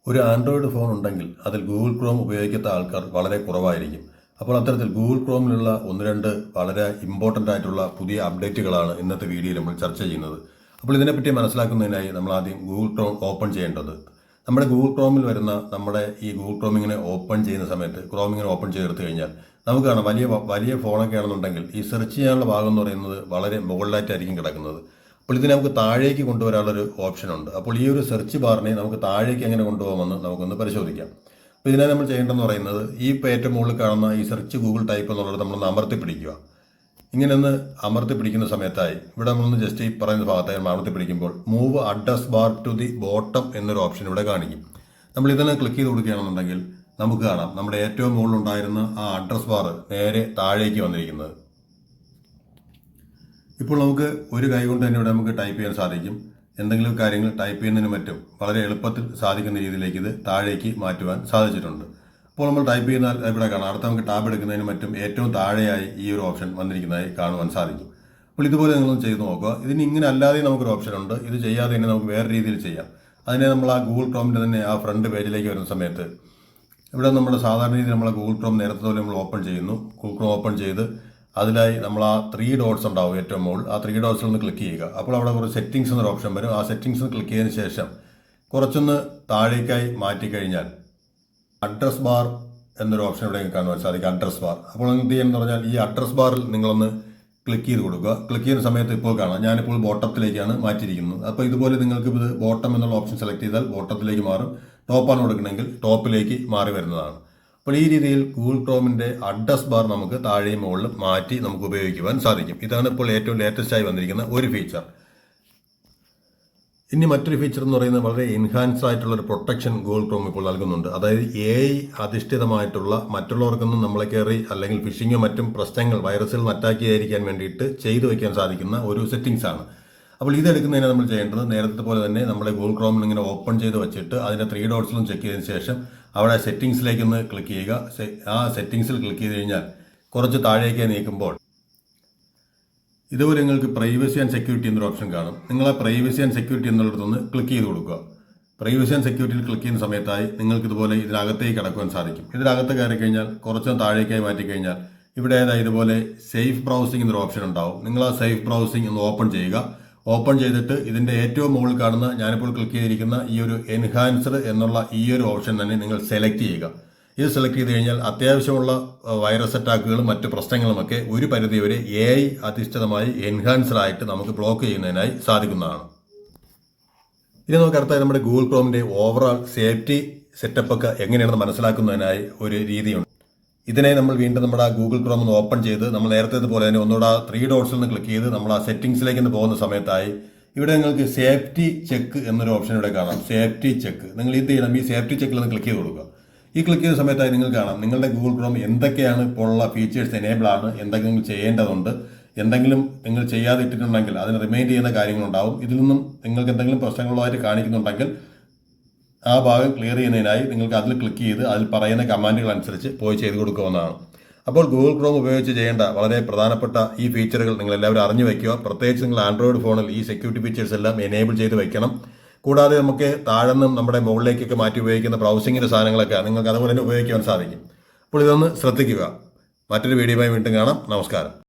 ഒരു Android phone ഉണ്ടെങ്കിൽ അതിൽ ഗൂഗിൾ ക്രോം ഉപയോഗിക്കാത്ത ആൾക്കാർ വളരെ കുറവായിരിക്കും. അപ്പോൾ അത്തരത്തിൽ ഗൂഗിൾ ക്രോമിലുള്ള ഒന്ന് രണ്ട് വളരെ ഇമ്പോർട്ടൻ്റ് ആയിട്ടുള്ള പുതിയ അപ്ഡേറ്റുകളാണ് ഇന്നത്തെ വീഡിയോയിൽ നമ്മൾ ചർച്ച ചെയ്യുന്നത്. അപ്പോൾ ഇതിനെപ്പറ്റി മനസ്സിലാക്കുന്നതിനായി നമ്മൾ ആദ്യം ഗൂഗിൾ ക്രോം ഓപ്പൺ ചെയ്യേണ്ടത്. നമ്മുടെ ഗൂഗിൾ ക്രോമിൽ വരുന്ന നമ്മുടെ ഈ ഗൂഗിൾ ക്രോം ഇങ്ങനെ ഓപ്പൺ ചെയ്യുന്ന സമയത്ത് ക്രോം ഇങ്ങനെ ഓപ്പൺ ചെയ്തെടുത്തു കഴിഞ്ഞാൽ നമുക്ക് കാണാം വലിയ ഫോണൊക്കെ ആണെന്നുണ്ടെങ്കിൽ ഈ സെർച്ച് ചെയ്യാനുള്ള ഭാഗം എന്ന് പറയുന്നത് വളരെ മുകളിലായിട്ടായിരിക്കും കിടക്കുന്നത്. അപ്പോൾ ഇതിനെ നമുക്ക് താഴേക്ക് കൊണ്ടുവരാനുള്ളൊരു ഓപ്ഷനുണ്ട്. അപ്പോൾ ഈ ഒരു സെർച്ച് ബാറിനെ നമുക്ക് താഴേക്ക് എങ്ങനെ കൊണ്ടുപോകാമെന്ന് നമുക്കൊന്ന് പരിശോധിക്കാം. അപ്പോൾ ഇതിനെ നമ്മൾ ചെയ്യേണ്ടതെന്ന് പറയുന്നത് ഈ ഏറ്റവും മുകളിൽ കാണുന്ന ഈ സെർച്ച് ഗൂഗിൾ ടൈപ്പ് എന്നുള്ളത് നമ്മളൊന്ന് അമർത്തി പിടിക്കുക. ഇങ്ങനെ ഒന്ന് അമർത്തി പിടിക്കുന്ന സമയത്തായി ഇവിടെ നമ്മളൊന്ന് ജസ്റ്റ് ഈ പറയുന്ന ഭാഗത്തായി അമർത്തി പിടിക്കുമ്പോൾ move address bar two the bottom എന്നൊരു ഓപ്ഷൻ ഇവിടെ കാണിക്കും. നമ്മൾ ഇതിനെ ക്ലിക്ക് ചെയ്ത് കൊടുക്കുകയാണെന്നുണ്ടെങ്കിൽ നമുക്ക് കാണാം നമ്മുടെ ഏറ്റവും മുകളിലുണ്ടായിരുന്ന ആ അഡ്രസ് ബാർ നേരെ താഴേക്ക് വന്നിരിക്കുന്നത്. ഇപ്പോൾ നമുക്ക് ഒരു കൈ കൊണ്ട് തന്നെ ഇവിടെ നമുക്ക് ടൈപ്പ് ചെയ്യാൻ സാധിക്കും. എന്തെങ്കിലും കാര്യങ്ങൾ ടൈപ്പ് ചെയ്യുന്നതിന് മറ്റും വളരെ എളുപ്പത്തിൽ സാധിക്കുന്ന രീതിയിലേക്ക് ഇത് താഴേക്ക് മാറ്റുവാൻ സാധിച്ചിട്ടുണ്ട്. അപ്പോൾ നമ്മൾ ടൈപ്പ് ചെയ്യുന്നാൽ ഇവിടെ കാണാം. അടുത്ത നമുക്ക് ടാബ് എടുക്കുന്നതിന് മറ്റും ഏറ്റവും താഴെയായി ഈ ഒരു ഓപ്ഷൻ വന്നിരിക്കുന്നതായി കാണുവാൻ സാധിക്കും. അപ്പോൾ ഇതുപോലെ നിങ്ങളൊന്ന് ചെയ്ത് നോക്കുക. ഇതിന് ഇങ്ങനെ അല്ലാതെ നമുക്കൊരു ഓപ്ഷൻ ഉണ്ട്. ഇത് ചെയ്യാതെ തന്നെ നമുക്ക് വേറെ രീതിയിൽ ചെയ്യാം. അതിനെ നമ്മൾ ആ ഗൂഗിൾ ക്രോമിൻ്റെ തന്നെ ആ ഫ്രണ്ട് പേജിലേക്ക് വരുന്ന സമയത്ത് ഇവിടെ നമ്മുടെ സാധാരണ രീതിയിൽ നമ്മളെ ഗൂഗിൾ ക്രോം നേരത്തെ പോലെ നമ്മൾ ഓപ്പൺ ചെയ്യുന്നു. ഗൂഗിൾ ക്രോം ഓപ്പൺ ചെയ്ത് അതിലായി നമ്മൾ ആ 3 ഡോട്ട്സ് ഉണ്ടാവും ഏറ്റവും മുകളിൽ. ആ 3 ഡോട്ട്സിൽ ഒന്ന് ക്ലിക്ക് ചെയ്യുക. അപ്പോൾ അവിടെ കുറച്ച് സെറ്റിംഗ്സ് എന്നൊരു ഓപ്ഷൻ വരും. ആ സെറ്റിംഗ്സ് ക്ലിക്ക് ചെയ്തതിന് ശേഷം കുറച്ചൊന്ന് താഴേക്കായി മാറ്റിക്കഴിഞ്ഞാൽ അഡ്രസ് ബാർ എന്നൊരു ഓപ്ഷൻ ഇവിടെ കാണുവാൻ സാധിക്കും. Address bar. അപ്പോൾ എന്ത് ചെയ്യുമെന്ന് പറഞ്ഞാൽ ഈ അഡ്രസ് ബാറിൽ നിങ്ങളൊന്ന് ക്ലിക്ക് ചെയ്ത് കൊടുക്കുക. ക്ലിക്ക് ചെയ്യുന്ന സമയത്ത് ഇപ്പോൾ കാണാം ഞാനിപ്പോൾ ബോട്ടത്തിലേക്കാണ് മാറ്റിയിരിക്കുന്നത്. അപ്പോൾ ഇതുപോലെ നിങ്ങൾക്ക് ഇത് ബോട്ടം എന്നുള്ള ഓപ്ഷൻ സെലക്ട് ചെയ്താൽ ബോട്ടത്തിലേക്ക് മാറും. ടോപ്പാണ് കൊടുക്കണമെങ്കിൽ ടോപ്പിലേക്ക് മാറി വരുന്നതാണ്. അപ്പോൾ ഈ രീതിയിൽ ഗൂഗിൾ ക്രോമിൻ്റെ അഡ്രസ് ബാർ നമുക്ക് താഴെയും മുകളിലും മാറ്റി നമുക്ക് ഉപയോഗിക്കുവാൻ സാധിക്കും. ഇതാണ് ഇപ്പോൾ ഏറ്റവും ലേറ്റസ്റ്റ് ആയി വന്നിരിക്കുന്ന ഒരു ഫീച്ചർ. ഇനി മറ്റൊരു ഫീച്ചർ എന്ന് പറയുന്നത് വളരെ എൻഹാൻസ്ഡ് ആയിട്ടുള്ള ഒരു പ്രൊട്ടക്ഷൻ ഗൂഗിൾ ക്രോം ഇപ്പോൾ നൽകുന്നുണ്ട്. അതായത് AI അധിഷ്ഠിതമായിട്ടുള്ള മറ്റുള്ളവർക്കൊന്നും നമ്മളെ കയറി അല്ലെങ്കിൽ ഫിഷിങ്ങോ മറ്റും പ്രശ്നങ്ങൾ വൈറസുകൾ അറ്റാക്ക് ചെയ്യാതിരിക്കാൻ വേണ്ടിയിട്ട് ചെയ്തു വയ്ക്കാൻ സാധിക്കുന്ന ഒരു സെറ്റിംഗ്സ് ആണ്. അപ്പോൾ ഇതെടുക്കുന്നതിന് നമ്മൾ ചെയ്യേണ്ടത് നേരത്തെ പോലെ തന്നെ നമ്മുടെ ഗൂഗിൾ ക്രോമിൽ ഇങ്ങനെ ഓപ്പൺ ചെയ്ത് വെച്ചിട്ട് അതിൻ്റെ 3 ഡോട്ട്സിലും ചെക്ക് ചെയ്തതിന് ശേഷം അവിടെ സെറ്റിംഗ്സിലേക്കൊന്ന് ക്ലിക്ക് ചെയ്യുക. ആ സെറ്റിംഗ്സിൽ ക്ലിക്ക് ചെയ്ത് കഴിഞ്ഞാൽ കുറച്ച് താഴേക്ക് നീക്കുമ്പോൾ ഇതുപോലെ നിങ്ങൾക്ക് പ്രൈവസി ആൻഡ് സെക്യൂരിറ്റി എന്നൊരു ഓപ്ഷൻ കാണും. നിങ്ങൾ ആ പ്രൈവസി ആൻഡ് സെക്യൂരിറ്റി എന്നുള്ളിടത്തൊന്ന് ക്ലിക്ക് ചെയ്ത് കൊടുക്കുക. പ്രൈവസി ആൻഡ് സെക്യൂരിറ്റിയിൽ ക്ലിക്ക് ചെയ്യുന്ന സമയത്തായി നിങ്ങൾക്ക് ഇതുപോലെ ഇതിനകത്തേക്ക് കടക്കുവാൻ സാധിക്കും. ഇതിനകത്ത് കയറി കഴിഞ്ഞാൽ കുറച്ച് താഴേക്കായി മാറ്റിക്കഴിഞ്ഞാൽ ഇവിടെ ഇതുപോലെ സേഫ് ബ്രൗസിംഗ് എന്നൊരു ഓപ്ഷൻ ഉണ്ടാവും. നിങ്ങൾ ആ സേഫ് ബ്രൗസിംഗ് ഒന്ന് ഓപ്പൺ ചെയ്യുക. ഓപ്പൺ ചെയ്തിട്ട് ഇതിൻ്റെ ഏറ്റവും മുകളിൽ കാണുന്ന ഞാനിപ്പോൾ ക്ലിക്ക് ചെയ്തിരിക്കുന്ന ഈ ഒരു എൻഹാൻസ്ഡ് എന്നുള്ള ഈ ഒരു ഓപ്ഷൻ തന്നെ നിങ്ങൾ സെലക്ട് ചെയ്യുക. ഇത് സെലക്ട് ചെയ്ത് കഴിഞ്ഞാൽ അത്യാവശ്യമുള്ള വൈറസ് അറ്റാക്കുകളും മറ്റ് പ്രശ്നങ്ങളുമൊക്കെ ഒരു പരിധിവരെ AI അധിഷ്ഠിതമായി എൻഹാൻസ്ഡ് ആയിട്ട് നമുക്ക് ബ്ലോക്ക് ചെയ്യുന്നതിനായി സാധിക്കുന്നതാണ്. ഇനി നമുക്ക് അടുത്തായി നമ്മുടെ ഗൂഗിൾ ക്രോമിൻ്റെ ഓവറോൾ സേഫ്റ്റി സെറ്റപ്പ് ഒക്കെ എങ്ങനെയാണെന്ന് മനസ്സിലാക്കുന്നതിനായി ഒരു രീതിയുണ്ട്. ഇതിനെ നമ്മൾ വീണ്ടും നമ്മുടെ ആ ഗൂഗിൾ ക്രോം ഒന്ന് ഓപ്പൺ ചെയ്ത് നമ്മൾ നേരത്തെ പോലെ തന്നെ ഒന്നുകൂടെ ആ 3 ഡോട്ട്സിൽ നിന്ന് ക്ലിക്ക് ചെയ്ത് നമ്മൾ ആ സെറ്റിംഗ്സിലേക്ക് പോകുന്ന സമയത്തായി ഇവിടെ നിങ്ങൾക്ക് സേഫ്റ്റി ചെക്ക് എന്നൊരു ഓപ്ഷൻ ഇവിടെ കാണാം. സേഫ്റ്റി ചെക്ക് നിങ്ങൾ ഇത് ചെയ്യണം. ഈ സേഫ്റ്റി ചെക്കിൽ ഒന്ന് ക്ലിക്ക് ചെയ്ത് കൊടുക്കുക. ഈ ക്ലിക്ക് ചെയ്ത സമയത്തായി നിങ്ങൾ കാണാം നിങ്ങളുടെ ഗൂഗിൾ ക്രോം എന്തൊക്കെയാണ് ഇപ്പോൾ ഉള്ള ഫീച്ചേഴ്സ് എനേബിൾ ആണ്, എന്തൊക്കെ നിങ്ങൾ ചെയ്യേണ്ടതുണ്ട്, എന്തെങ്കിലും നിങ്ങൾ ചെയ്യാതെ ഇട്ടിട്ടുണ്ടെങ്കിൽ അതിന് റിമൈൻഡ് ചെയ്യുന്ന കാര്യങ്ങളുണ്ടാവും. ഇതിൽ നിന്നും നിങ്ങൾക്ക് എന്തെങ്കിലും പ്രശ്നങ്ങളുമായിട്ട് കാണിക്കുന്നുണ്ടെങ്കിൽ ആ ഭാഗം ക്ലിയർ ചെയ്യുന്നതിനായി നിങ്ങൾക്ക് അതിൽ ക്ലിക്ക് ചെയ്ത് അതിൽ പറയുന്ന കമാൻഡുകൾ അനുസരിച്ച് പോയി ചെയ്ത് കൊടുക്കാവുന്നതാണ്. അപ്പോൾ ഗൂഗിൾ ക്രോം ഉപയോഗിച്ച് ചെയ്യേണ്ട വളരെ പ്രധാനപ്പെട്ട ഈ ഫീച്ചറുകൾ നിങ്ങൾ എല്ലാവരും അറിഞ്ഞു വയ്ക്കുക. പ്രത്യേകിച്ച് നിങ്ങൾ ആൻഡ്രോയിഡ് ഫോണിൽ ഈ സെക്യൂരിറ്റി ഫീച്ചേഴ്സ് എല്ലാം എനേബിൾ ചെയ്ത് വെക്കണം. കൂടാതെ നമുക്ക് താഴെന്നും നമ്മുടെ മുകളിലേക്കൊക്കെ മാറ്റി ഉപയോഗിക്കുന്ന ബ്രൗസിങ്ങിൻ്റെ സാധനങ്ങളൊക്കെ നിങ്ങൾക്ക് അതുപോലെ തന്നെ ഉപയോഗിക്കാൻ സാധിക്കും. അപ്പോൾ ഇതൊന്ന് ശ്രദ്ധിക്കുക. മറ്റൊരു വീഡിയോയുമായി വീണ്ടും കാണാം. നമസ്കാരം.